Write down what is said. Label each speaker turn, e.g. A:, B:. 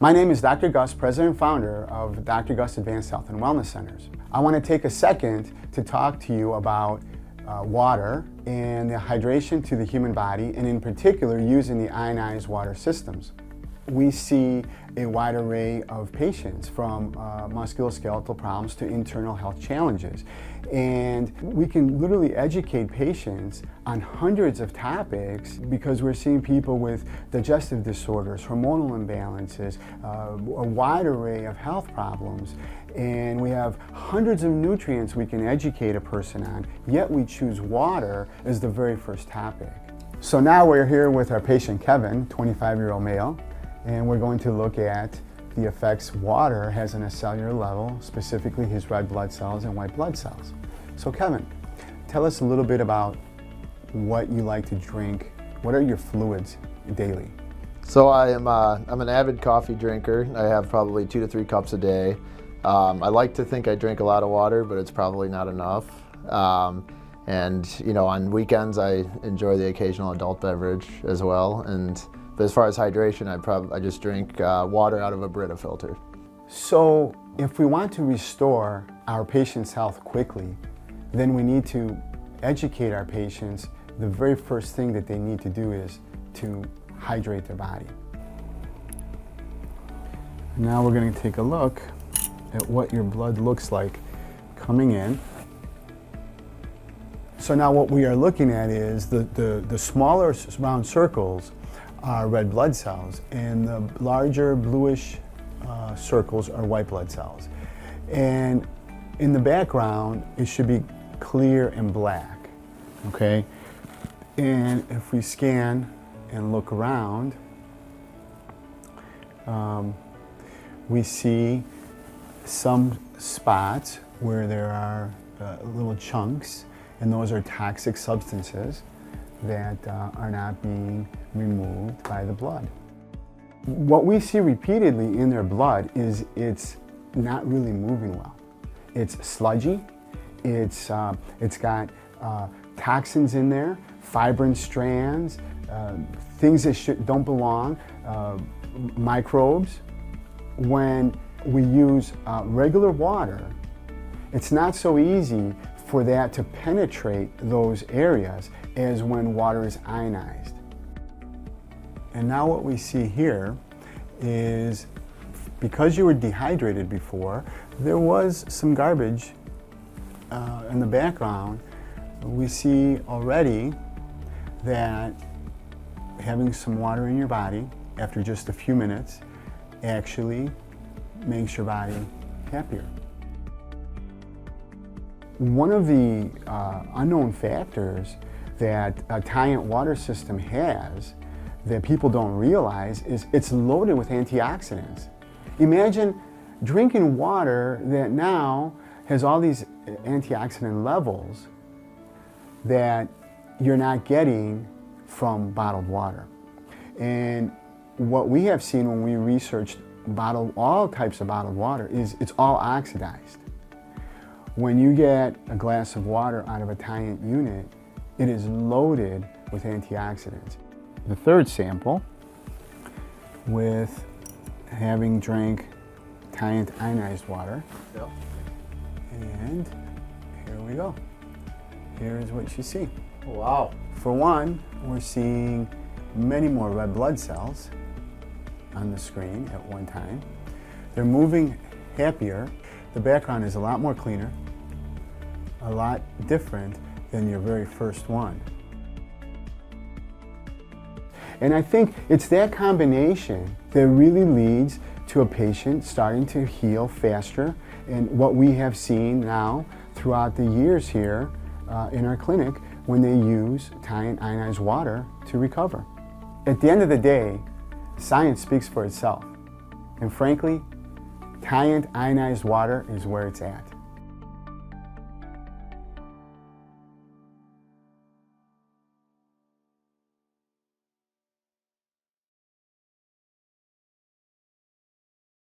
A: My name is Dr. Gus, President and Founder of Dr. Gus Advanced Health and Wellness Centers. I want to take a second to talk to you about water and the hydration to the human body, and in particular using the ionized water systems. We see a wide array of patients from musculoskeletal problems to internal health challenges. And we can literally educate patients on hundreds of topics because we're seeing people with digestive disorders, hormonal imbalances, a wide array of health problems. And we have hundreds of nutrients we can educate a person on, yet we choose water as the very first topic. So now we're here with our patient Kevin, 25-year-old male, and we're going to look at the effects water has on a cellular level, specifically his red blood cells and white blood cells. So Kevin, tell us a little bit about what you like to drink. What are your fluids daily?
B: So I'm an avid coffee drinker. I have probably 2 to 3 cups a day. I like to think I drink a lot of water, but it's probably not enough. And you know, on weekends I enjoy the occasional adult beverage as well. But as far as hydration, I just drink water out of a Brita filter.
A: So if we want to restore our patient's health quickly, then we need to educate our patients. The very first thing that they need to do is to hydrate their body. Now we're going to take a look at what your blood looks like coming in. So now what we are looking at is the smaller round circles are red blood cells, and the larger bluish circles are white blood cells. And in the background, it should be clear and black, okay? And if we scan and look around, we see some spots where there are little chunks, and those are toxic substances that are not being removed by the blood. What we see repeatedly in their blood is it's not really moving well. It's sludgy, it's got toxins in there, fibrin strands, things that don't belong, microbes. When we use regular water, it's not so easy for that to penetrate those areas as when water is ionized. And now what we see here is, because you were dehydrated before, there was some garbage in the background. We see already that having some water in your body after just a few minutes actually makes your body happier. One of the unknown factors that a Tyon water system has that people don't realize is it's loaded with antioxidants. Imagine drinking water that now has all these antioxidant levels that you're not getting from bottled water. And what we have seen when we researched all types of bottled water is it's all oxidized. When you get a glass of water out of a Tyon unit, it is loaded with antioxidants. The third sample, with having drank Tyon ionized water,
B: Yep.
A: and here we go. Here's what you see.
B: Wow.
A: For one, we're seeing many more red blood cells on the screen at one time. They're moving happier. The background is a lot more cleaner, a lot different than your very first one. And I think it's that combination that really leads to a patient starting to heal faster, and what we have seen now throughout the years here in our clinic when they use Tyon ionized water to recover. At the end of the day, science speaks for itself. And frankly, Tyon ionized water is where it's at.